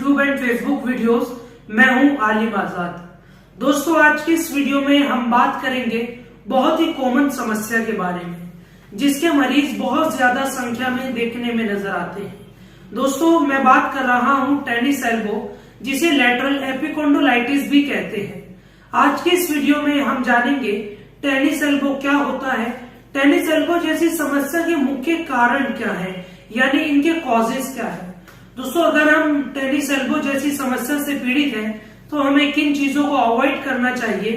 YouTube and Facebook videos. मैं हूं आलिम आजाद। दोस्तों, आज की इस वीडियो में हम बात करेंगे बहुत ही कॉमन समस्या के बारे में, जिसके मरीज बहुत ज्यादा संख्या में देखने में नजर आते हैं। दोस्तों, मैं बात कर रहा हूं टेनिस एल्बो, जिसे लैटरल एपिकोंडोलाइटिस भी कहते हैं। आज की इस वीडियो में हम जानेंगे टेनिस एल्बो क्या होता है, टेनिस एल्बो जैसी समस्या के मुख्य कारण क्या है, यानी इनके कॉजेस क्या है। दोस्तों, अगर हम टेनिस एल्बो जैसी समस्या से पीड़ित हैं तो हमें किन चीजों को अवॉइड करना चाहिए,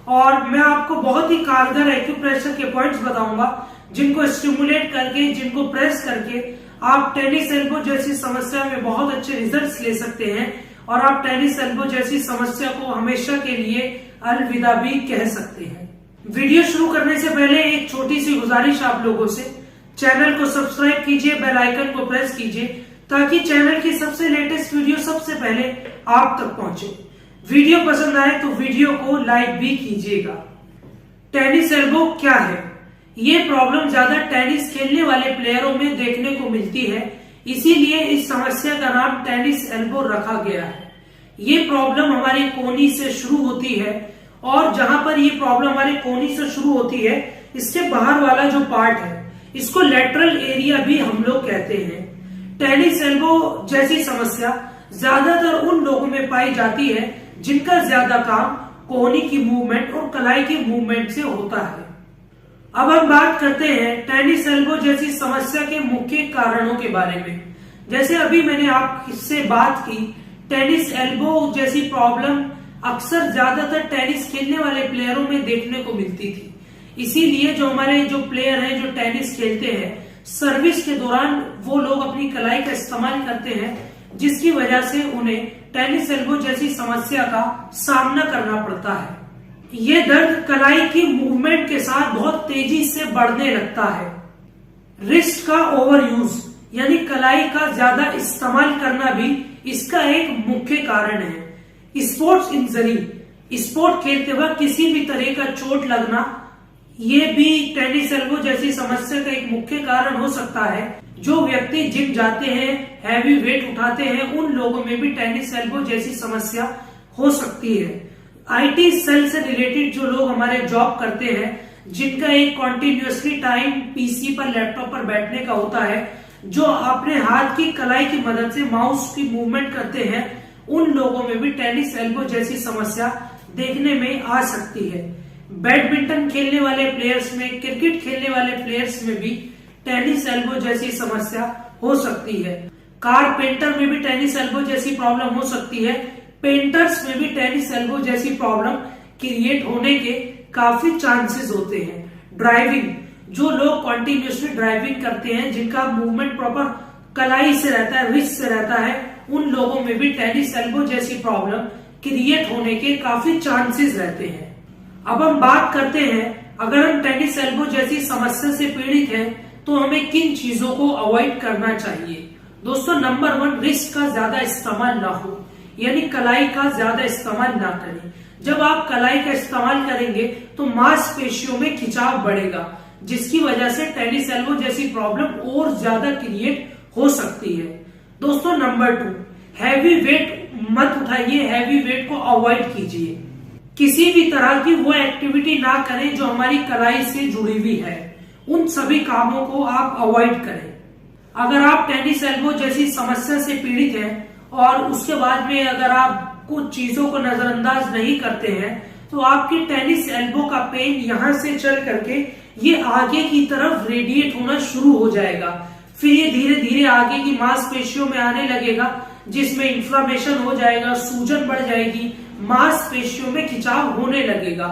और मैं आपको बहुत ही कारगर एक्यूप्रेशर के पॉइंट्स बताऊंगा जिनको स्टिमुलेट करके, जिनको प्रेस करके आप टेनिस एल्बो जैसी समस्या में बहुत अच्छे रिजल्ट्स ले सकते हैं और आप टेनिस एल्बो जैसी समस्या को हमेशा के लिए अलविदा भी कह सकते हैं। वीडियो शुरू करने से पहले एक छोटी सी गुजारिश आप लोगों से, चैनल को सब्सक्राइब कीजिए, बेल आइकन को प्रेस कीजिए ताकि चैनल की सबसे लेटेस्ट वीडियो सबसे पहले आप तक पहुंचे। वीडियो पसंद आए तो वीडियो को लाइक भी कीजिएगा। टेनिस एल्बो क्या है? ये प्रॉब्लम ज्यादा टेनिस खेलने वाले प्लेयरों में देखने को मिलती है, इसीलिए इस समस्या का नाम टेनिस एल्बो रखा गया है। ये प्रॉब्लम हमारी कोहनी से शुरू होती है, और जहां पर ये प्रॉब्लम हमारी कोहनी से शुरू होती है, इसके बाहर वाला जो पार्ट है इसको लैटरल एरिया भी हम लोग कहते हैं। टेनिस एल्बो जैसी समस्या ज्यादातर उन लोगों में पाई जाती है जिनका ज्यादा काम कोहनी की मूवमेंट और कलाई की मूवमेंट से होता है। अब हम बात करते हैं टेनिस एल्बो जैसी समस्या के मुख्य कारणों के बारे में। जैसे अभी मैंने आपसे बात की, टेनिस एल्बो जैसी प्रॉब्लम अक्सर ज्यादातर टेनिस खेलने वाले प्लेयरों में देखने को मिलती थी। इसीलिए जो हमारे जो प्लेयर हैं जो टेनिस खेलते हैं, सर्विस के दौरान वो लोग अपनी कलाई का इस्तेमाल करते हैं, जिसकी वजह से उन्हें टेनिस एल्बो जैसी समस्या का सामना करना पड़ता है। ये दर्द कलाई की मूवमेंट के साथ बहुत तेजी से बढ़ने लगता है। रिस्ट का ओवर यूज यानी कलाई का ज्यादा इस्तेमाल करना भी इसका एक मुख्य कारण है। स्पोर्ट्स इंजरी, स्पोर्ट खेलते वक्त किसी भी तरह का चोट लगना, ये भी टेनिस एल्बो जैसी समस्या का एक मुख्य कारण हो सकता है। जो व्यक्ति जिम जाते हैं, हैवी वेट उठाते हैं, उन लोगों में भी टेनिस एल्बो जैसी समस्या हो सकती है। आईटी सेल से रिलेटेड जो लोग हमारे जॉब करते हैं, जिनका एक कॉन्टिन्यूसली टाइम पीसी पर, लैपटॉप पर बैठने का होता है, जो अपने हाथ की कलाई की मदद से माउस की मूवमेंट करते हैं, उन लोगों में भी टेनिस एल्बो जैसी समस्या देखने में आ सकती है। बैडमिंटन खेलने वाले प्लेयर्स में, क्रिकेट खेलने वाले प्लेयर्स में भी टेनिस एल्बो जैसी समस्या हो सकती है। कारपेंटर में भी टेनिस एल्बो जैसी प्रॉब्लम हो सकती है। पेंटर्स में भी टेनिस एल्बो जैसी प्रॉब्लम क्रिएट होने के काफी चांसेस होते हैं। ड्राइविंग, जो लोग कॉन्टिन्यूसली ड्राइविंग करते हैं, जिनका मूवमेंट प्रॉपर कलाई से रहता है, रिस्ट से रहता है, उन लोगों में भी टेनिस एल्बो जैसी प्रॉब्लम क्रिएट होने के काफी चांसेस रहते हैं। अब हम बात करते हैं, अगर हम टेनिस एल्बो जैसी समस्या से पीड़ित हैं तो हमें किन चीजों को अवॉइड करना चाहिए। दोस्तों, नंबर 1, रिस्ट का ज्यादा इस्तेमाल ना हो, यानी कलाई का ज्यादा इस्तेमाल ना करें। जब आप कलाई का इस्तेमाल करेंगे तो मांसपेशियों में खिंचाव बढ़ेगा, जिसकी वजह से टेनिस एल्बो जैसी प्रॉब्लम और ज्यादा क्रिएट हो सकती है। दोस्तों, नंबर 2, हैवी वेट मत उठाइए, हैवी वेट को अवॉइड कीजिए। किसी भी तरह की वो एक्टिविटी ना करें जो हमारी कलाई से जुड़ी हुई है, उन सभी कामों को आप अवॉइड करें। अगर आप टेनिस एल्बो जैसी समस्या से पीड़ित हैं और उसके बाद में अगर आप कुछ चीजों को नजरअंदाज नहीं करते हैं, तो आपकी टेनिस एल्बो का पेन यहां से चल करके ये आगे की तरफ रेडिएट होना शुरू हो जाएगा। फिर ये धीरे धीरे आगे की मांसपेशियों में आने लगेगा, जिसमें इन्फ्लामेशन हो जाएगा, सूजन बढ़ जाएगी, मांसपेशियों में खिंचाव होने लगेगा,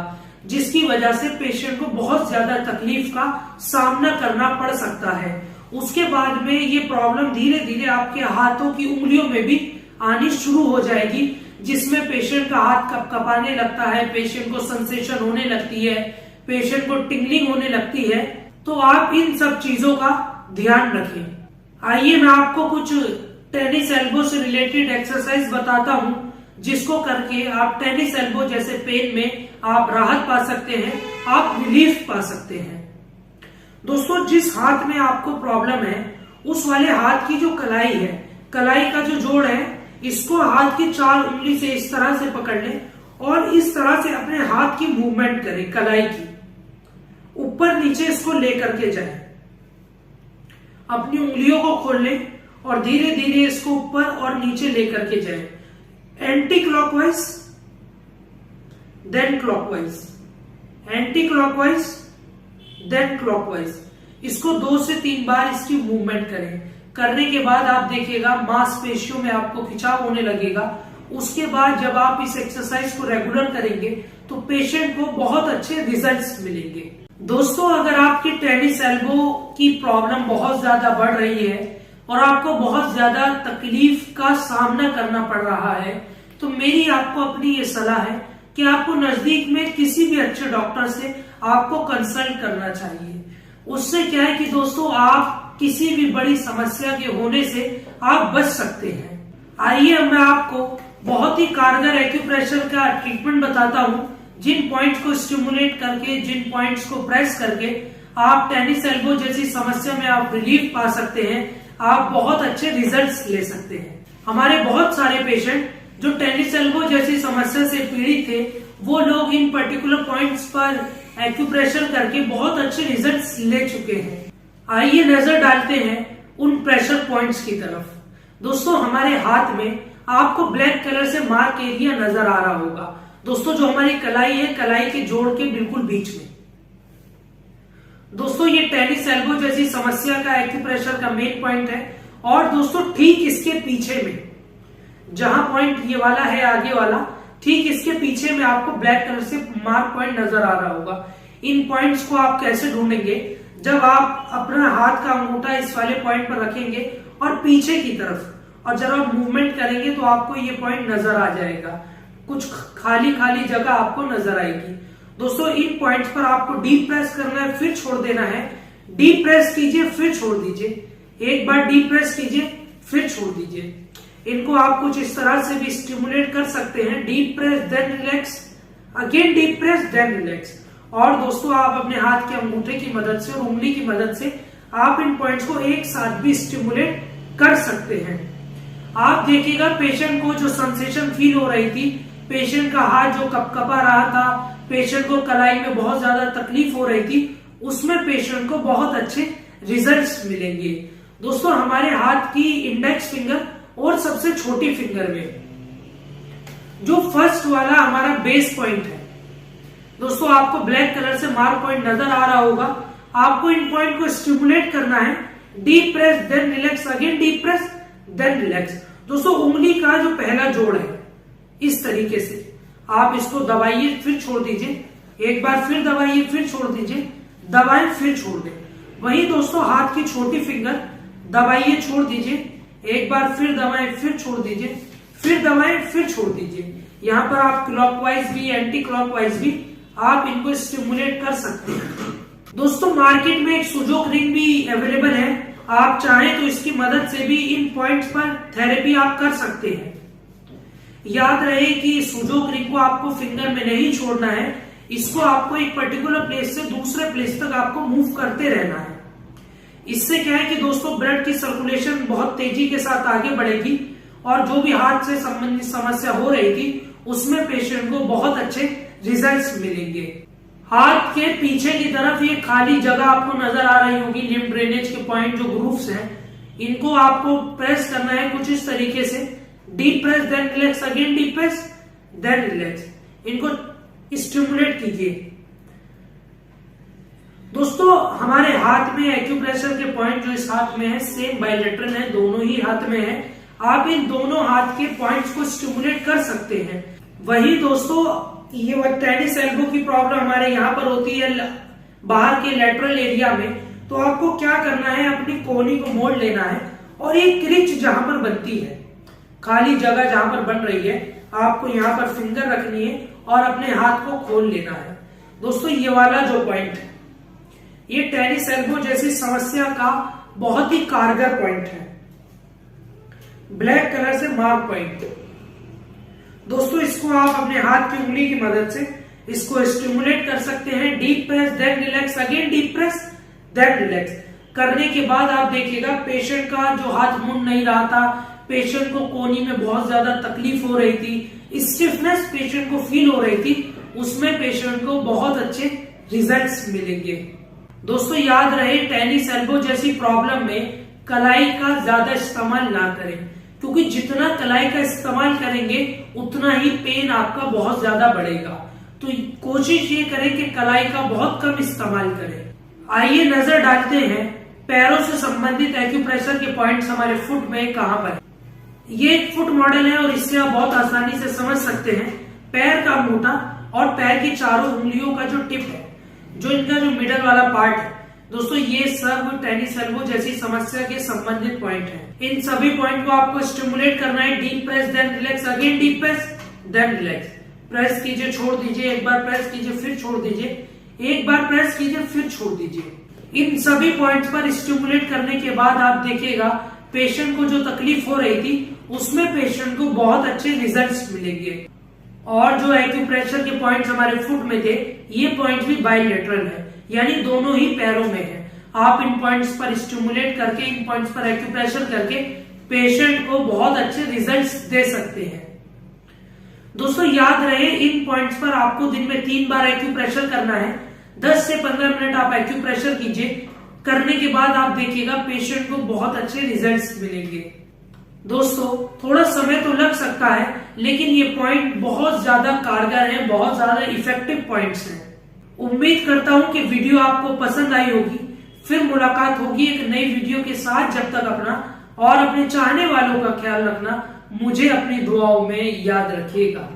जिसकी वजह से पेशेंट को बहुत ज्यादा तकलीफ का सामना करना पड़ सकता है। उसके बाद में ये प्रॉब्लम धीरे धीरे आपके हाथों की उंगलियों में भी आनी शुरू हो जाएगी, जिसमें पेशेंट का हाथ कपकपाने लगता है, पेशेंट को सेंसेशन होने लगती है, पेशेंट को टिंगलिंग होने लगती है। तो आप इन सब चीजों का ध्यान रखें। आइए मैं आपको कुछ टेनिस एल्बो से रिलेटेड एक्सरसाइज बताता हूं, जिसको करके आप टेनिस एल्बो जैसे पेन में आप राहत पा सकते हैं, आप रिलीफ पा सकते हैं। दोस्तों, जिस हाथ में आपको प्रॉब्लम है, उस वाले हाथ की जो कलाई है, कलाई का जो जोड़ है, इसको हाथ की 4 उंगली से इस तरह से पकड़ लें और इस तरह से अपने हाथ की मूवमेंट करें, कलाई की ऊपर नीचे इसको लेकर के जाए। अपनी उंगलियों को खोल लें और धीरे धीरे इसको ऊपर और नीचे लेकर के जाए। Anticlockwise, then clockwise, anticlockwise, then clockwise. इसको 2 से 3 बार इसकी मूवमेंट करें। करने के बाद आप देखिएगा मांसपेशियों में आपको खिंचाव होने लगेगा। उसके बाद जब आप इस एक्सरसाइज को रेगुलर करेंगे तो पेशेंट को बहुत अच्छे रिजल्ट्स मिलेंगे। दोस्तों, अगर आपकी टेनिस एल्बो की प्रॉब्लम बहुत ज्यादा बढ़ रही है और आपको बहुत ज्यादा तकलीफ का सामना करना पड़ रहा है तो मेरी आपको अपनी ये सलाह है कि आपको नजदीक में किसी भी अच्छे डॉक्टर से आपको कंसल्ट करना चाहिए। उससे क्या है कि दोस्तों आप किसी भी बड़ी समस्या के होने से आप बच सकते हैं। आइए मैं आपको बहुत ही कारगर एक्यूप्रेशर का ट्रीटमेंट बताता हूं, जिन पॉइंट्स को स्टिमुलेट करके, जिन पॉइंट्स को प्रेस करके आप टेनिस एल्बो जैसी समस्या में आप रिलीफ पा सकते हैं, आप बहुत अच्छे रिजल्ट्स ले सकते हैं। हमारे बहुत सारे पेशेंट जो टेनिस एल्बो जैसी समस्या से पीड़ित थे वो लोग इन पर्टिकुलर पॉइंट्स पर एक्यूप्रेशर करके बहुत अच्छे रिजल्ट्स ले चुके हैं। आइए नजर डालते हैं उन प्रेशर पॉइंट्स की तरफ। दोस्तों, हमारे हाथ में आपको ब्लैक कलर से मार्क एरिया नजर आ रहा होगा। दोस्तों, जो हमारी कलाई है, कलाई के जोड़ के बिल्कुल बीच में। दोस्तों, ये टेनिस एल्बो जैसी समस्या का एक्यूप्रेशर का मेन पॉइंट है। और दोस्तों, ठीक इसके पीछे में जहां पॉइंट ये वाला है, आगे वाला, ठीक इसके पीछे में आपको ब्लैक कलर से मार्क पॉइंट नजर आ रहा होगा। इन पॉइंट्स को आप कैसे ढूंढेंगे? जब आप अपना हाथ का अंगूठा इस वाले पॉइंट पर रखेंगे और पीछे की तरफ और जब आप मूवमेंट करेंगे तो आपको ये पॉइंट नजर आ जाएगा। कुछ खाली खाली जगह आपको नजर आएगी। दोस्तों, इन पॉइंट्स पर आपको डीप प्रेस करना है, फिर छोड़ देना है। डीप प्रेस कीजिए, फिर छोड़ दीजिए। एक बार डीप प्रेस कीजिए, फिर छोड़ दीजिए। इनको आप कुछ इस तरह से भी स्टिमुलेट कर सकते हैं। Deep press then relax, again deep press then relax. और दोस्तों, आप अपने हाथ के अंगूठे की मदद से और उंगली की मदद से आप इन पॉइंट्स को एक साथ भी स्टिमुलेट कर सकते हैं। आप देखिएगा पेशेंट को जो सेंसेशन फील हो रही थी, पेशेंट का हाथ जो कपकपा रहा था, पेशेंट को कलाई में बहुत ज्यादा तकलीफ हो रही थी, उसमें पेशेंट को बहुत अच्छे रिजल्ट्स मिलेंगे। दोस्तों, हमारे हाथ की इंडेक्स फिंगर और सबसे छोटी फिंगर में जो फर्स्ट वाला हमारा बेस पॉइंट है, दोस्तों आपको ब्लैक कलर से मार्क पॉइंट नजर आ रहा होगा। आपको इन पॉइंट को स्टिमुलेट करना है। Deep press then relax, again deep press then relax. दोस्तों, उंगली का जो पहला जोड़ है, इस तरीके से आप इसको दबाइए, फिर छोड़ दीजिए। एक बार फिर दबाइए, फिर छोड़ दीजिए, दबाएं, फिर छोड़ दें। वही दोस्तों, हाथ की छोटी फिंगर दबाइए, छोड़ दीजिए, एक बार फिर दबाएं, फिर छोड़ दीजिए, फिर दबाएं, फिर छोड़ दीजिए। यहाँ पर आप क्लॉकवाइज भी, एंटी क्लॉकवाइज भी आप इनको स्टिमुलेट कर सकते हैं। दोस्तों, मार्केट में एक सुजोक रिंग भी अवेलेबल है। आप चाहें तो इसकी मदद से भी इन पॉइंट्स पर थेरेपी आप कर सकते हैं। याद रहे कि सुजोक रिंग को आपको फिंगर में नहीं छोड़ना है। इसको आपको एक पर्टिकुलर प्लेस से दूसरे प्लेस तक आपको मूव करते रहना है। इससे क्या है कि दोस्तों, ब्लड की सर्कुलेशन बहुत तेजी के साथ आगे बढ़ेगी और जो भी हाथ से संबंधित समस्या हो रही थी उसमें पेशेंट को बहुत अच्छे रिजल्ट्स मिलेंगे। हाथ के पीछे की तरफ ये खाली जगह आपको नजर आ रही होगी, लिम्फ ड्रेनेज के पॉइंट जो ग्रूव्स हैं, इनको आपको प्रेस करना है कुछ इस तरीके से। Deep press then relax, again deep press then relax. इनको स्टिमुलेट कीजिए। दोस्तों, हमारे हाथ में एक्यूप्रेशर के पॉइंट जो इस हाथ में है सेम बायलेटरल है, दोनों ही हाथ में है। आप इन दोनों हाथ के पॉइंट्स को स्टिमुलेट कर सकते हैं। वही दोस्तों, ये टेनिस एल्बो की प्रॉब्लम हमारे यहाँ पर होती है बाहर के लेटरल एरिया में, तो आपको क्या करना है, अपनी कोहनी को मोड़ लेना है और एक क्रिच जहां पर बनती है, खाली जगह जहां पर बन रही है, आपको यहाँ पर फिंगर रखनी है और अपने हाथ को खोल लेना है। दोस्तों, ये वाला जो पॉइंट है, ये टेनिस एल्बो जैसी समस्या का बहुत ही कारगर पॉइंट है। ब्लैक कलर से मार्क पॉइंट। दोस्तों, इसको आप अपने हाथ की उंगली की मदद से इसको स्टिमुलेट कर सकते हैं। Deep press then relax, again deep press then relax. करने के बाद आप देखिएगा पेशेंट का जो हाथ मुड़ नहीं रहा था, पेशेंट को कोहनी में बहुत ज्यादा तकलीफ हो रही थी, स्टिफनेस पेशेंट को फील हो रही थी, उसमें पेशेंट को बहुत अच्छे रिजल्ट्स मिलेंगे। दोस्तों याद रहे, टेनिस एल्बो जैसी प्रॉब्लम में कलाई का ज्यादा इस्तेमाल ना करें, क्योंकि जितना कलाई का इस्तेमाल करेंगे उतना ही पेन आपका बहुत ज्यादा बढ़ेगा। तो कोशिश ये करें कि कलाई का बहुत कम इस्तेमाल करें। आइए नजर डालते हैं पैरों से संबंधित एक्यूप्रेशर के पॉइंट्स हमारे फुट में कहां पर। ये एक फुट मॉडल है और इससे आप बहुत आसानी से समझ सकते हैं पैर का मोटा और पैर की चारों उंगलियों का जो टिप है, जो इनका जो मिडल वाला पार्ट है, दोस्तों ये सब टेनिस एल्बो जैसी समस्या के संबंधित पॉइंट है। इन सभी पॉइंट को आपको स्टिमुलेट करना है। Deep press then relax, again deep press then relax. Press कीजिए, छोड़ दीजिए, एक बार प्रेस कीजिए फिर छोड़ दीजिए, एक बार प्रेस कीजिए फिर छोड़ दीजिए। इन सभी पॉइंट्स पर स्टिमुलेट करने के बाद आप देखिएगा पेशेंट को जो तकलीफ हो रही थी उसमें पेशेंट को बहुत अच्छे रिजल्ट्स मिलेंगे। और जो एक्यूप्रेशर के पॉइंट्स हमारे फुट में थे, ये पॉइंट भी बाइलेटरल है, यानी दोनों ही पैरों में है। आप इन पॉइंट्स पर स्टिमुलेट करके, इन पॉइंट्स पर एक्यूप्रेशर करके पेशेंट को बहुत अच्छे रिजल्ट्स दे सकते हैं। दोस्तों याद रहे, इन पॉइंट्स पर आपको दिन में 3 बार एक्यूप्रेशर करना है। 10 से 15 मिनट आप एक्यूप्रेशर कीजिए। करने के बाद आप देखिएगा पेशेंट को बहुत अच्छे रिजल्ट्स मिलेंगे। दोस्तों थोड़ा समय तो लग सकता है, लेकिन ये पॉइंट बहुत ज्यादा कारगर है, बहुत ज्यादा इफेक्टिव पॉइंट्स हैं। उम्मीद करता हूं कि वीडियो आपको पसंद आई होगी। फिर मुलाकात होगी एक नई वीडियो के साथ। जब तक अपना और अपने चाहने वालों का ख्याल रखना, मुझे अपनी दुआओं में याद रखिएगा।